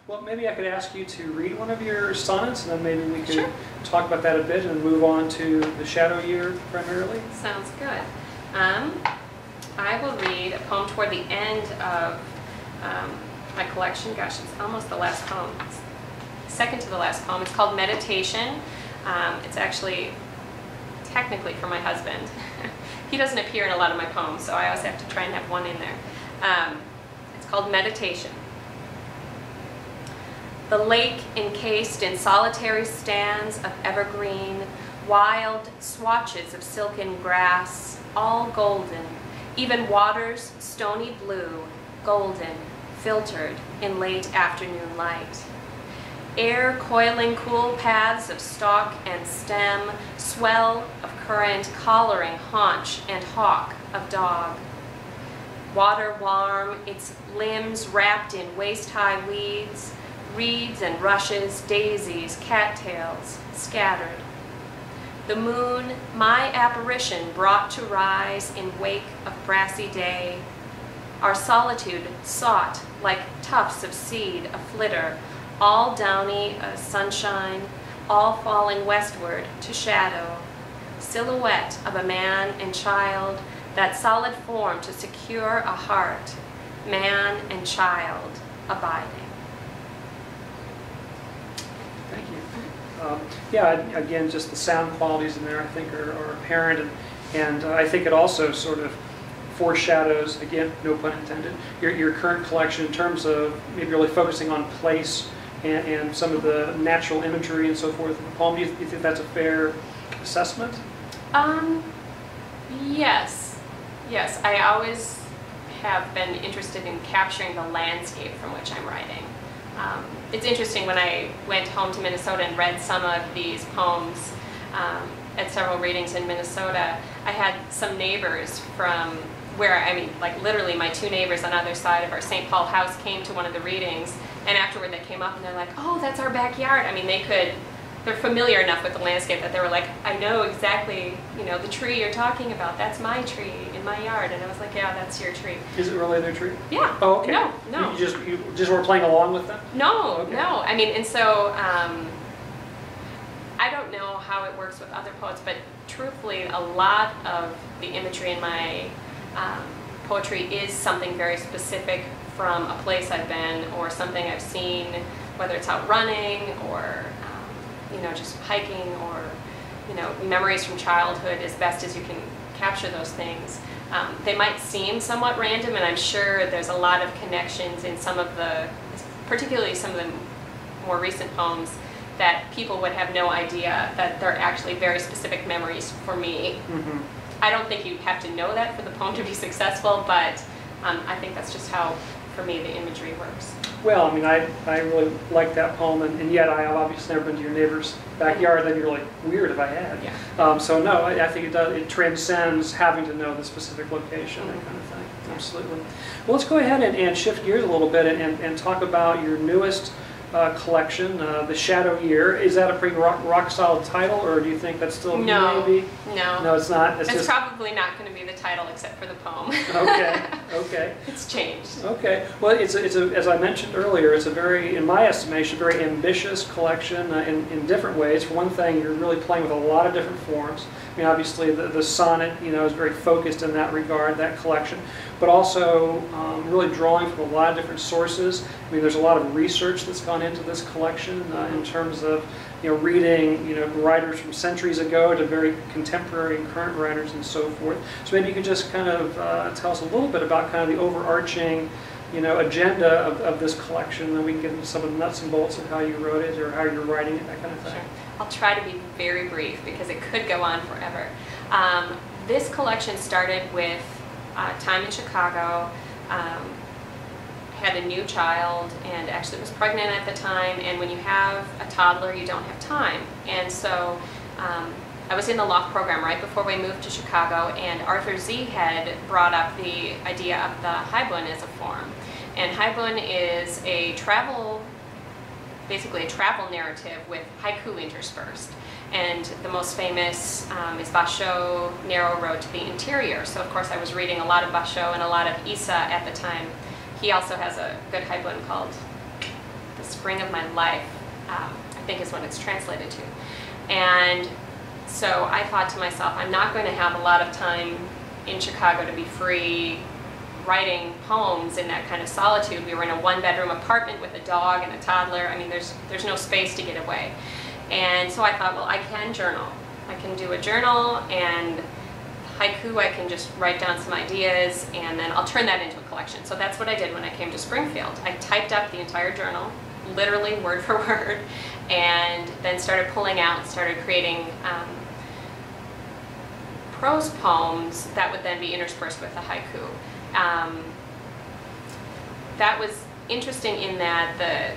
Well, maybe I could ask you to read one of your sonnets, and then maybe we could Sure. talk about that a bit and move on to the shadow year primarily. Sounds good. I will read a poem toward the end of my collection. Gosh, it's almost the last poem. It's second to the last poem. It's called Meditation. It's actually technically for my husband. He doesn't appear in a lot of my poems, so I always have to try and have one in there. It's called Meditation. The lake encased in solitary stands of evergreen, wild swatches of silken grass, all golden, even waters stony blue, golden, filtered in late afternoon light. Air coiling cool paths of stalk and stem, swell of current collaring haunch and hawk of dog. Water warm, its limbs wrapped in waist-high weeds, reeds and rushes, daisies, cattails, scattered. The moon, my apparition, brought to rise in wake of brassy day. Our solitude sought like tufts of seed aflitter, all downy as sunshine, all falling westward to shadow. Silhouette of a man and child, that solid form to secure a heart, man and child abiding. Thank you. Yeah, again, just the sound qualities in there I think are apparent, and I think it also sort of foreshadows, again, no pun intended, your current collection in terms of maybe really focusing on place and some of the natural imagery and so forth in the poem. Do you think that's a fair assessment? Yes, I always have been interested in capturing the landscape from which I'm writing. It's interesting, when I went home to Minnesota and read some of these poems at several readings in Minnesota, I had some neighbors from where, I mean, like literally my two neighbors on either side of our St. Paul house came to one of the readings, and afterward they came up and they're like, oh, that's our backyard. I mean, they're familiar enough with the landscape that they were like, I know exactly, you know, the tree you're talking about, that's my tree in my yard. And I was like, yeah, that's your tree. Is it really their tree? Yeah. Oh, okay. No. You just were playing along with them? No, okay. No. I mean, and so I don't know how it works with other poets, but truthfully, a lot of the imagery in my poetry is something very specific from a place I've been or something I've seen, whether it's out running or you know, just hiking, or, you know, memories from childhood, as best as you can capture those things. They might seem somewhat random, and I'm sure there's a lot of connections in some of the, particularly some of the more recent poems, that people would have no idea that they're actually very specific memories for me. Mm-hmm. I don't think you have to know that for the poem to be successful, but I think that's just how, for me, the imagery works. Well, I mean, I really like that poem, and yet I have obviously never been to your neighbor's backyard. Then you're like, weird if I had. Yeah. So no, I think it transcends having to know the specific location, that kind of thing. Absolutely. Well, let's go ahead and shift gears a little bit and talk about your newest collection, The Shadow Year. Is that a pretty rock solid title, or do you think that's still maybe? No. No, it's not. It's probably not going to be the title except for the poem. Okay. It's changed. Okay. Well, it's as I mentioned earlier, it's a very, in my estimation, very ambitious collection in different ways. For one thing, you're really playing with a lot of different forms. I mean, obviously the sonnet, you know, is very focused in that regard, that collection, but also really drawing from a lot of different sources. I mean, there's a lot of research that's gone into this collection in terms of, you know, reading, you know, writers from centuries ago to very contemporary and current writers and so forth. So maybe you could just kind of tell us a little bit about kind of the overarching, you know, agenda of this collection, and then we can get into some of the nuts and bolts of how you wrote it or how you're writing it, that kind of thing. Sure. I'll try to be very brief because it could go on forever. This collection started with time in Chicago. Had a new child and actually was pregnant at the time, and when you have a toddler you don't have time, and so I was in the loft program right before we moved to Chicago, and Arthur Z had brought up the idea of the haibun as a form, and haibun is a travel, basically a travel narrative with haiku interspersed, and the most famous is Vachel, Narrow Road to the Interior. So of course I was reading a lot of Vachel and a lot of Isa at the time. He also has a good haibun called The spring of my life, I think is what it's translated to. And so I thought to myself, I'm not going to have a lot of time in Chicago to be free writing poems in that kind of solitude. We were in a one-bedroom apartment with a dog and a toddler. I mean, there's no space to get away. And so I thought, well, I can journal. I can do a journal, and haiku, I can just write down some ideas, and then I'll turn that into a collection. So that's what I did when I came to Springfield. I typed up the entire journal, literally word for word, and then started pulling out, started creating prose poems that would then be interspersed with the haiku. That was interesting in that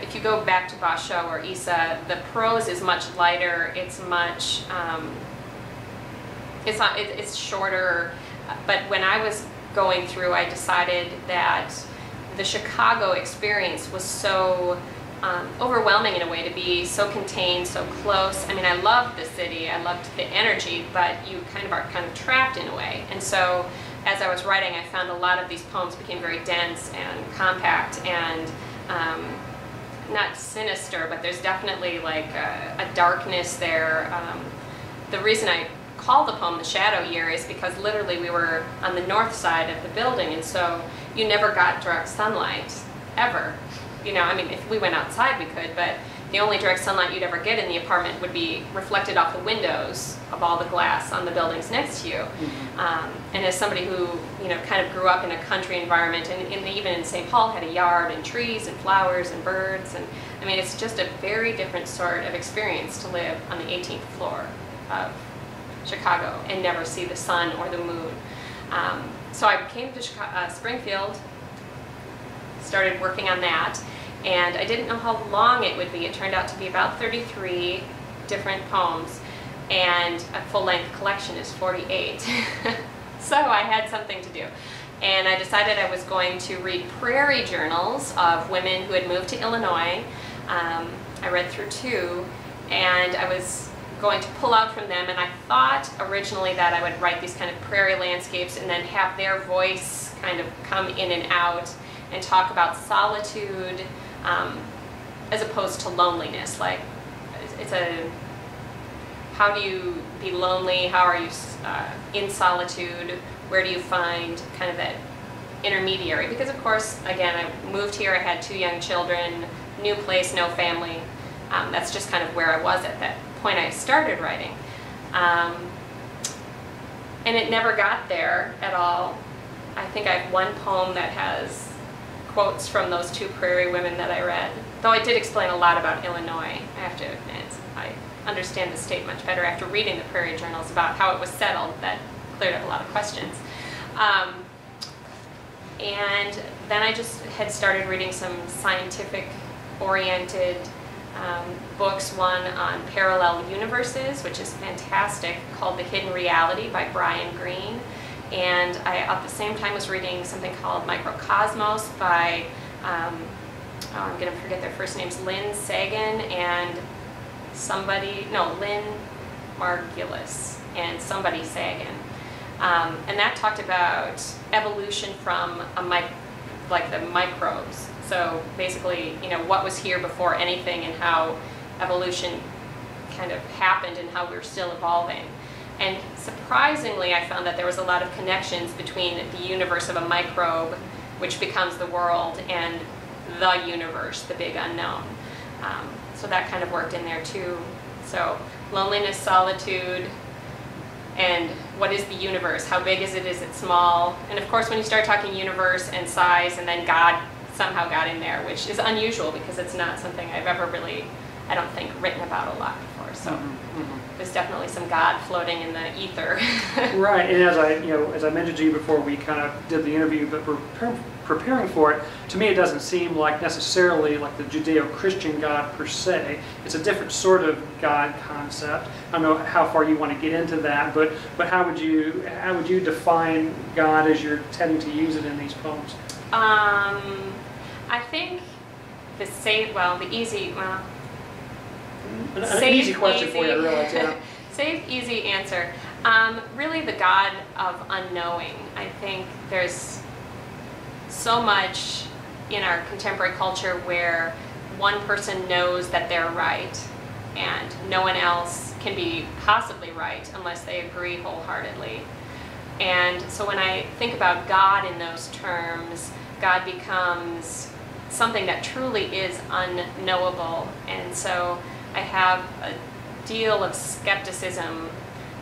if you go back to Vachel or Isa, the prose is much lighter. It's much it's shorter. But when I was going through, I decided that the Chicago experience was so overwhelming in a way, to be so contained, so close. I mean, I loved the city, I loved the energy, but you are kind of trapped in a way. And so as I was writing, I found a lot of these poems became very dense and compact and not sinister, but there's definitely like a darkness there. The reason I call the poem The Shadow Year is because literally we were on the north side of the building, and so you never got direct sunlight, ever. You know, I mean, if we went outside, we could, but the only direct sunlight you'd ever get in the apartment would be reflected off the windows of all the glass on the buildings next to you. Mm-hmm. And as somebody who, you know, kind of grew up in a country environment, and even in St. Paul had a yard and trees and flowers and birds, and I mean, it's just a very different sort of experience to live on the 18th floor of Chicago and never see the sun or the moon. So I came to Springfield, started working on that, and I didn't know how long it would be. It turned out to be about 33 different poems, and a full-length collection is 48. So I had something to do. And I decided I was going to read prairie journals of women who had moved to Illinois. I read through 2, and I was going to pull out from them, and I thought originally that I would write these kind of prairie landscapes and then have their voice kind of come in and out and talk about solitude as opposed to loneliness. Like, it's how do you be lonely? How are you in solitude? Where do you find kind of that intermediary? Because of course, again, I moved here, I had 2 young children, new place, no family. That's just kind of where I was at that point I started writing. And it never got there at all. I think I have one poem that has quotes from those 2 prairie women that I read. Though I did explain a lot about Illinois, I have to admit. I understand the state much better after reading the prairie journals about how it was settled. That cleared up a lot of questions. And then I just had started reading some scientific-oriented books, one on parallel universes, which is fantastic, called The Hidden Reality by Brian Greene. And I, at the same time, was reading something called Microcosmos by, I'm going to forget their first names, Lynn Sagan and Lynn Margulis and somebody Sagan. And that talked about evolution from like the microbes. So basically, you know, what was here before anything and how evolution kind of happened and how we're still evolving. And surprisingly, I found that there was a lot of connections between the universe of a microbe, which becomes the world, and the universe, the big unknown. So that kind of worked in there too. So loneliness, solitude, and what is the universe? How big is it? Is it small? And of course, when you start talking universe and size, and then God somehow got in there, which is unusual because it's not something I've ever really, I don't think, written about a lot before. So there's definitely some God floating in the ether. Right, and as I mentioned to you before we kind of did the interview, but we're preparing for it, to me it doesn't seem like necessarily like the Judeo-Christian God per se. It's a different sort of God concept. I don't know how far you want to get into that, but how would you define God as you're tending to use it in these poems? I think an easy question for you, I realize, yeah. Safe, easy answer. Really the God of unknowing. I think there's so much in our contemporary culture where one person knows that they're right, and no one else can be possibly right unless they agree wholeheartedly. And so when I think about God in those terms, God becomes something that truly is unknowable. And so I have a deal of skepticism,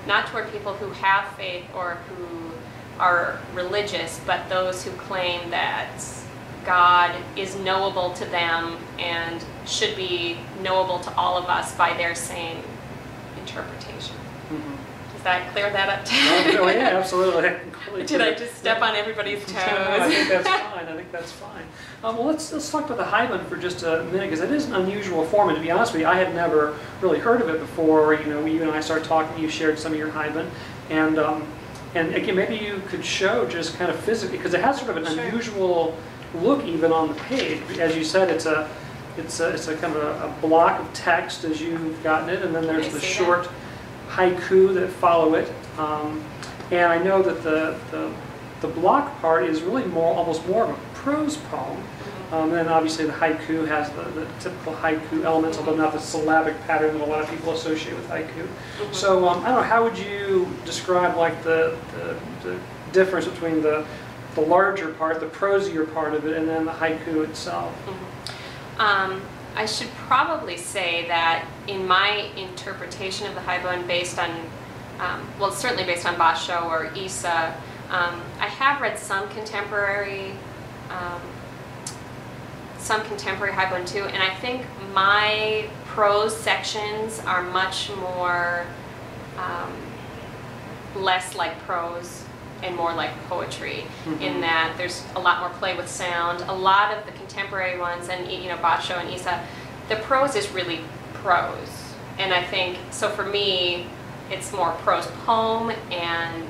not toward people who have faith or who are religious, but those who claim that God is knowable to them and should be knowable to all of us by their same interpretation. Does that clear that up? Oh, yeah, absolutely. Did I just step on everybody's toes? No, I think that's fine. I think that's fine. Well, let's talk about the Haibun for just a minute, because it is an unusual form, and to be honest with you, I had never really heard of it before. You know, you and I started talking, you shared some of your Haibun, and again, maybe you could show just kind of physically, because it has sort of an unusual look even on the page. As you said, it's a kind of a block of text as you've gotten it, and then there's the short haiku that follow it. And I know that the block part is really almost more of a prose poem. And then obviously the haiku has the typical haiku elements, although not the syllabic pattern that a lot of people associate with haiku. So I don't know, how would you describe like the difference between the larger part, the prosier part of it, and then the haiku itself? I should probably say that in my interpretation of the Haibun, based on, well, certainly based on Vachel or Isa, I have read some contemporary Haibun too, and I think my prose sections are much more less like prose and more like poetry, in that there's a lot more play with sound. A lot of the contemporary ones, and you know, Vachel and Isa, the prose is really prose, and I think so. For me, it's more prose poem and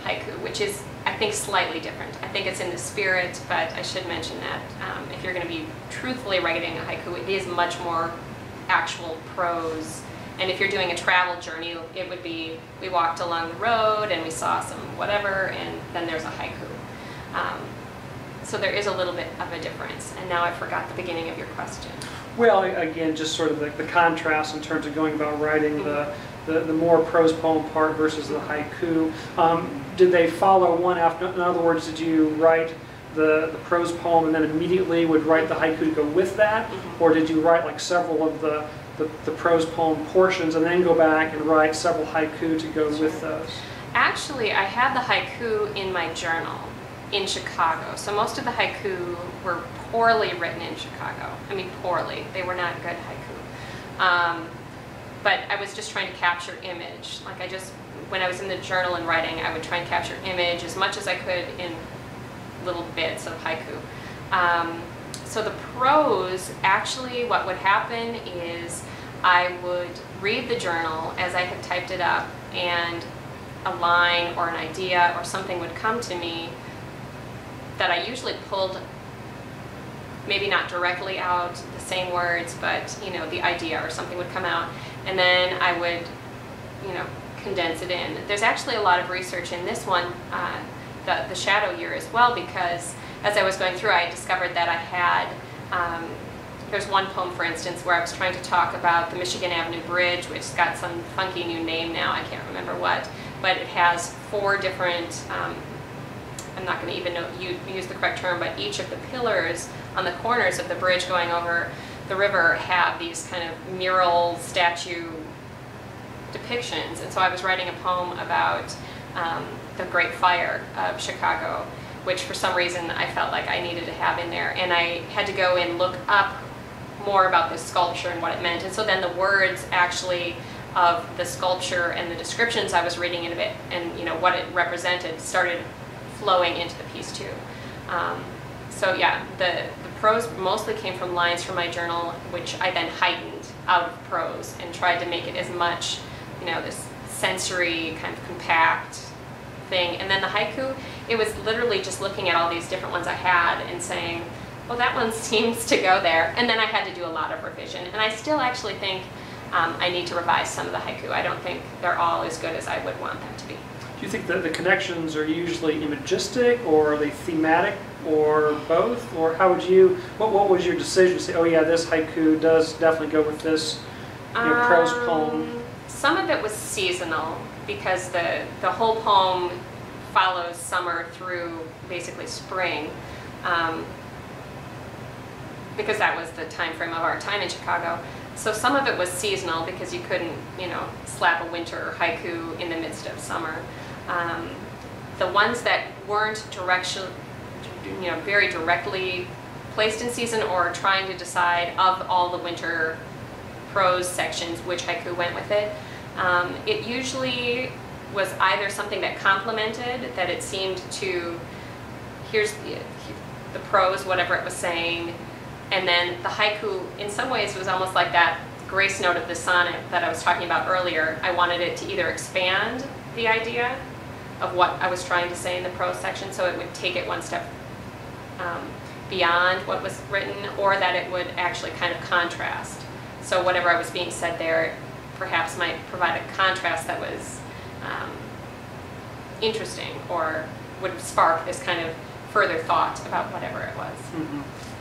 haiku, which is, I think, slightly different. I think it's in the spirit, but I should mention that if you're going to be truthfully writing a haiku, it is much more actual prose. And if you're doing a travel journey, it would be, we walked along the road and we saw some whatever, and then there's a haiku. So there is a little bit of a difference. And now I forgot the beginning of your question. Well, again, just sort of the contrast in terms of going about writing the more prose poem part versus the haiku. Did they follow one after? In other words, did you write the prose poem and then immediately would write the haiku to go with that? Or did you write like several of the prose poem portions and then go back and write several haiku to go with those? Actually, I had the haiku in my journal in Chicago. So most of the haiku were poorly written in Chicago. I mean, poorly. They were not good haiku. But I was just trying to capture image. Like when I was in the journal and writing, I would try and capture image as much as I could in little bits of haiku. So the prose, actually what would happen is I would read the journal as I had typed it up, and a line or an idea or something would come to me that I usually pulled, maybe not directly out the same words, but you know, the idea or something would come out, and then I would, you know, condense it in. There's actually a lot of research in this one, the shadow year as well, because as I was going through, I discovered that I had, there's one poem, for instance, where I was trying to talk about the Michigan Avenue Bridge, which has got some funky new name now, I can't remember what, but it has 4 different, I'm not going to even use the correct term, but each of the pillars on the corners of the bridge going over the river have these kind of mural statue depictions. And so I was writing a poem about the Great Fire of Chicago, which for some reason I felt like I needed to have in there. And I had to go and look up more about this sculpture and what it meant. And so then the words actually of the sculpture and the descriptions I was reading in it and you know what it represented started flowing into the piece too. So yeah, the prose mostly came from lines from my journal, which I then heightened out of prose and tried to make it as much, you know, this sensory kind of compact thing. And then the haiku, it was literally just looking at all these different ones I had and saying, well, that one seems to go there. And then I had to do a lot of revision. And I still actually think I need to revise some of the haiku. I don't think they're all as good as I would want them to be. Do you think that the connections are usually imagistic, or are they thematic, or both? Or how would you, what was your decision to say, oh yeah, this haiku does definitely go with this prose poem? Some of it was seasonal, because the whole poem follows summer through basically spring, because that was the time frame of our time in Chicago. So some of it was seasonal, because you couldn't, slap a winter haiku in the midst of summer. The ones that weren't very directly placed in season, or trying to decide of all the winter prose sections which haiku went with it, it usually was either something that complemented, that it seemed to, here's the prose, whatever it was saying, and then the haiku in some ways was almost like that grace note of the sonnet that I was talking about earlier. I wanted it to either expand the idea of what I was trying to say in the prose section, so it would take it one step beyond what was written, or that it would actually kind of contrast. So whatever I was being said there perhaps might provide a contrast that was interesting, or would spark this kind of further thought about whatever it was. Mm-hmm.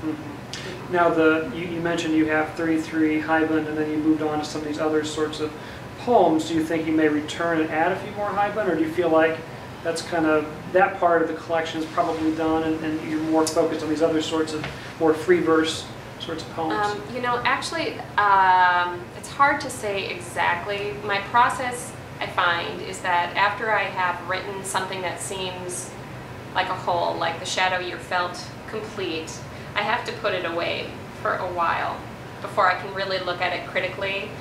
Mm-hmm. Now, you mentioned you have 33 haibun, and then you moved on to some of these other sorts of poems. Do you think you may return and add a few more haibun, or do you feel like that's kind of, that part of the collection is probably done, and you're more focused on these other sorts of more free verse sorts of poems? Actually, it's hard to say exactly. My process, I find, is that after I have written something that seems like a whole, like the shadow year felt complete, I have to put it away for a while before I can really look at it critically.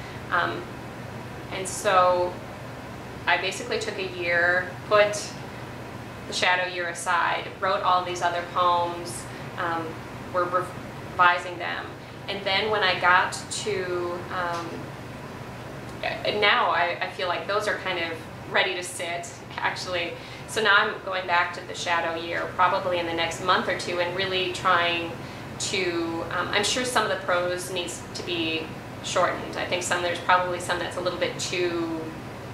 And so I basically took a year, put the shadow year aside, wrote all these other poems, were revising them. And then when I got to, now I feel like those are kind of ready to sit, actually. So now I'm going back to the shadow year probably in the next month or two, and really trying to, I'm sure some of the prose needs to be shortened. I think there's probably some that's a little bit too,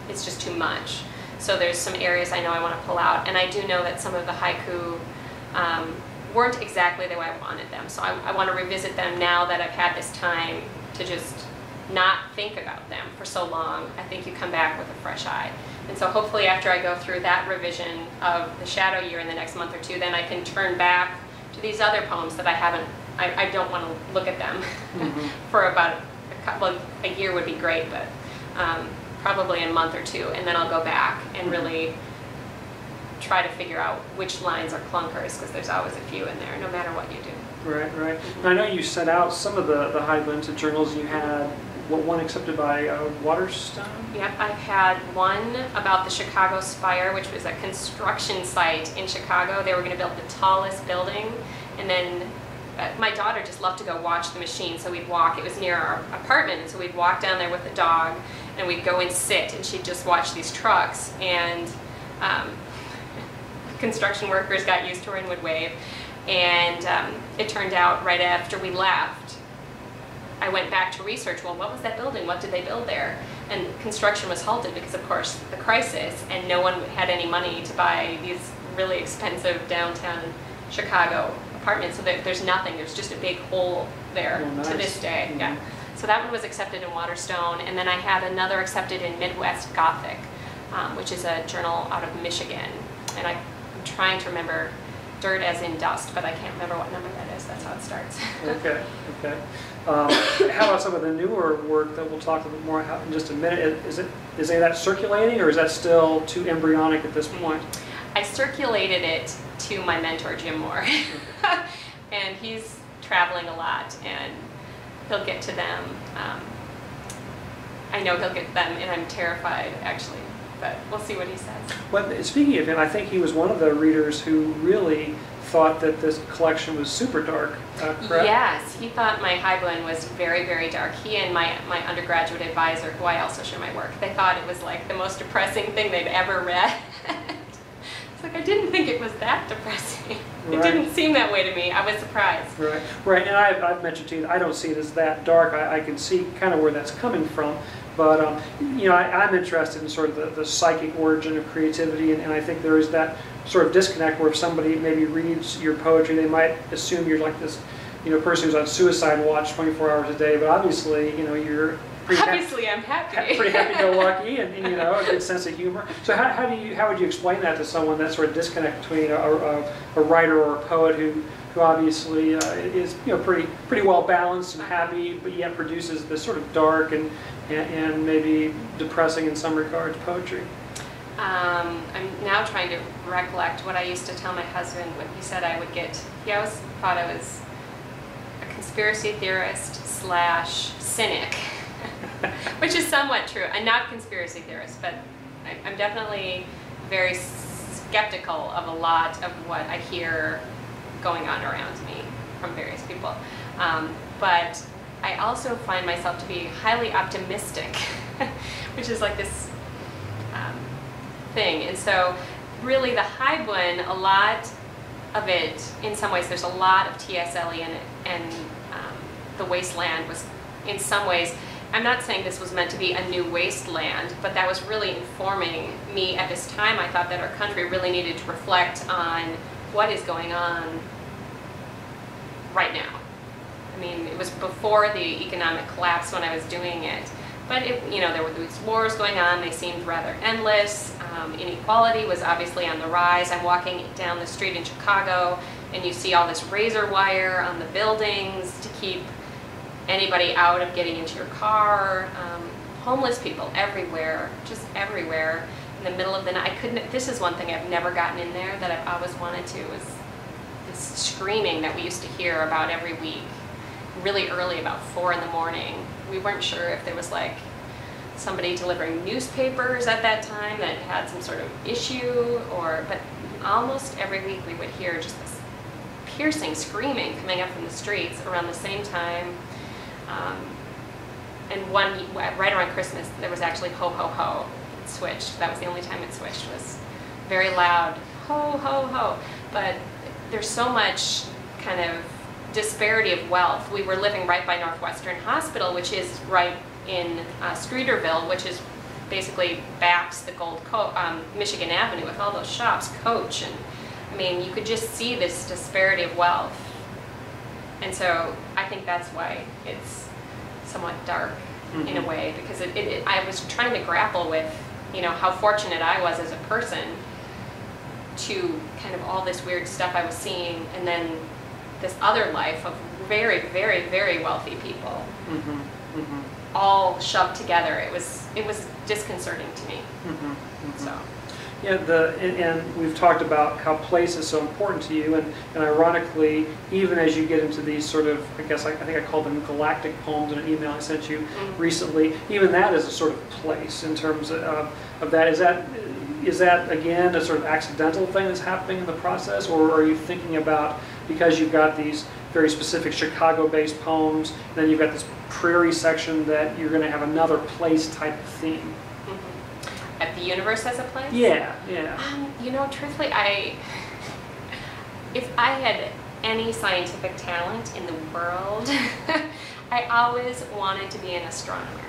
it's just too much. So there's some areas I know I want to pull out, and I do know that some of the haiku weren't exactly the way I wanted them. So I want to revisit them now that I've had this time to just not think about them for so long. I think you come back with a fresh eye. And so hopefully after I go through that revision of the shadow year in the next month or two, then I can turn back to these other poems that I don't want to look at them for about a year would be great, but probably a month or two, and then I'll go back and really try to figure out which lines are clunkers, because there's always a few in there, no matter what you do. Right, right. I know you sent out some of the haibun to journals. You had one accepted by Waterstone? Yep, I've had one about the Chicago Spire, which was a construction site in Chicago. They were going to build the tallest building, and then my daughter just loved to go watch the machine, so we'd walk. It was near our apartment, and so we'd walk down there with the dog, and we'd go and sit, and she'd just watch these trucks, and construction workers got used to her and would wave. And it turned out right after we left, I went back to research, well, what was that building? What did they build there? And construction was halted because, of course, the crisis, and no one had any money to buy these really expensive downtown Chicago apartments. So there's nothing. There's just a big hole there to this day. Mm-hmm. Yeah. So that one was accepted in Waterstone, and then I had another accepted in Midwest Gothic, which is a journal out of Michigan. And I'm trying to remember dirt as in dust, but I can't remember what number that is. That's how it starts. Okay, okay. How about some of the newer work that we'll talk a little bit more about in just a minute? Is any of that circulating, or is that still too embryonic at this point? I circulated it to my mentor, Jim Moore. And he's traveling a lot, and he'll get to them. I know he'll get to them, and I'm terrified, actually. But we'll see what he says. Well, speaking of him, I think he was one of the readers who really thought that this collection was super dark, correct? Yes, he thought my haibun was very, very dark. He and my undergraduate advisor, who I also show my work, they thought it was like the most depressing thing they'd ever read. It's like, I didn't think it was that depressing. Right. It didn't seem that way to me. I was surprised. Right, right. And I've mentioned to you, I don't see it as that dark. I can see kind of where that's coming from. But you know, I'm interested in sort of the psychic origin of creativity, and I think there is that sort of disconnect where if somebody maybe reads your poetry, they might assume you're like this, you know, person who's on suicide watch 24 hours a day. But obviously, you know, you're obviously I'm happy. pretty happy-go-lucky, and you know, a good sense of humor. So how would you explain that to someone, that sort of disconnect between a writer or a poet who obviously is, you know, pretty well balanced and happy, but yet produces this sort of dark and maybe depressing in some regards poetry? I'm now trying to recollect what I used to tell my husband when he said I would get. He always thought I was a conspiracy theorist / cynic, which is somewhat true. I'm not a conspiracy theorist, but I'm definitely very skeptical of a lot of what I hear going on around me from various people. But I also find myself to be highly optimistic, which is like this thing. And so really the Haibun, a lot of it, in some ways there's a lot of T.S. Eliot in it, and the wasteland was in some ways, I'm not saying this was meant to be a new wasteland, but that was really informing me at this time. I thought that our country really needed to reflect on what is going on right now. I mean, it was before the economic collapse when I was doing it, but you know, there were these wars going on. They seemed rather endless. Inequality was obviously on the rise. I'm walking down the street in Chicago, and you see all this razor wire on the buildings to keep anybody out of getting into your car. Homeless people everywhere, just everywhere. In the middle of the night, this is one thing I've never gotten in there that I've always wanted to, is this screaming that we used to hear about every week, really early, about 4 in the morning. We weren't sure if there was like somebody delivering newspapers at that time that had some sort of issue, but almost every week we would hear just this piercing screaming coming up from the streets around the same time. And right around Christmas, there was actually ho, ho, ho. It switched. That was the only time it switched, was very loud, ho, ho, ho. But there's so much kind of disparity of wealth. We were living right by Northwestern Hospital, which is right in Streeterville, which is basically backs the Michigan Avenue with all those shops, Coach, and I mean, you could just see this disparity of wealth. And so I think that's why it's somewhat dark in a way, because I was trying to grapple with, you know, how fortunate I was as a person to kind of all this weird stuff I was seeing, and then this other life of very, very, very wealthy people, all shoved together. It was disconcerting to me. So. Yeah, and we've talked about how place is so important to you, and ironically, even as you get into these sort of, I guess I think I called them galactic poems in an email I sent you recently, even that is a sort of place in terms of that. Is that again a sort of accidental thing that's happening in the process, or are you thinking about, because you've got these very specific Chicago-based poems, then you've got this prairie section, that you're going to have another place type of theme? At the universe as a place? Yeah. You know, truthfully, if I had any scientific talent in the world, I always wanted to be an astronomer.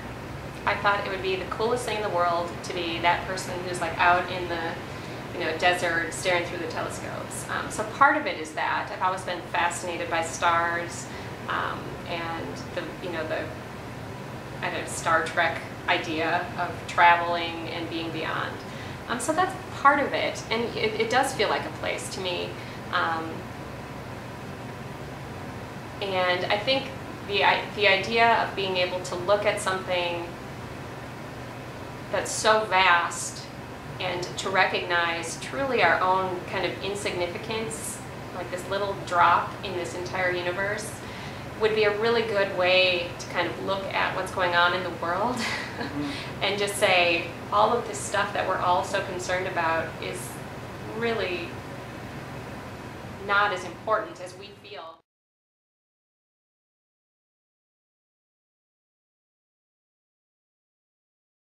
I thought it would be the coolest thing in the world to be that person who's like out in the, you know, desert staring through the telescopes. So part of it is that I've always been fascinated by stars, and the Star Trek idea of traveling and being beyond. So that's part of it, and it does feel like a place to me. And I think the idea of being able to look at something that's so vast and to recognize truly our own kind of insignificance, like this little drop in this entire universe, would be a really good way to kind of look at what's going on in the world and just say all of this stuff that we're all so concerned about is really not as important as we feel.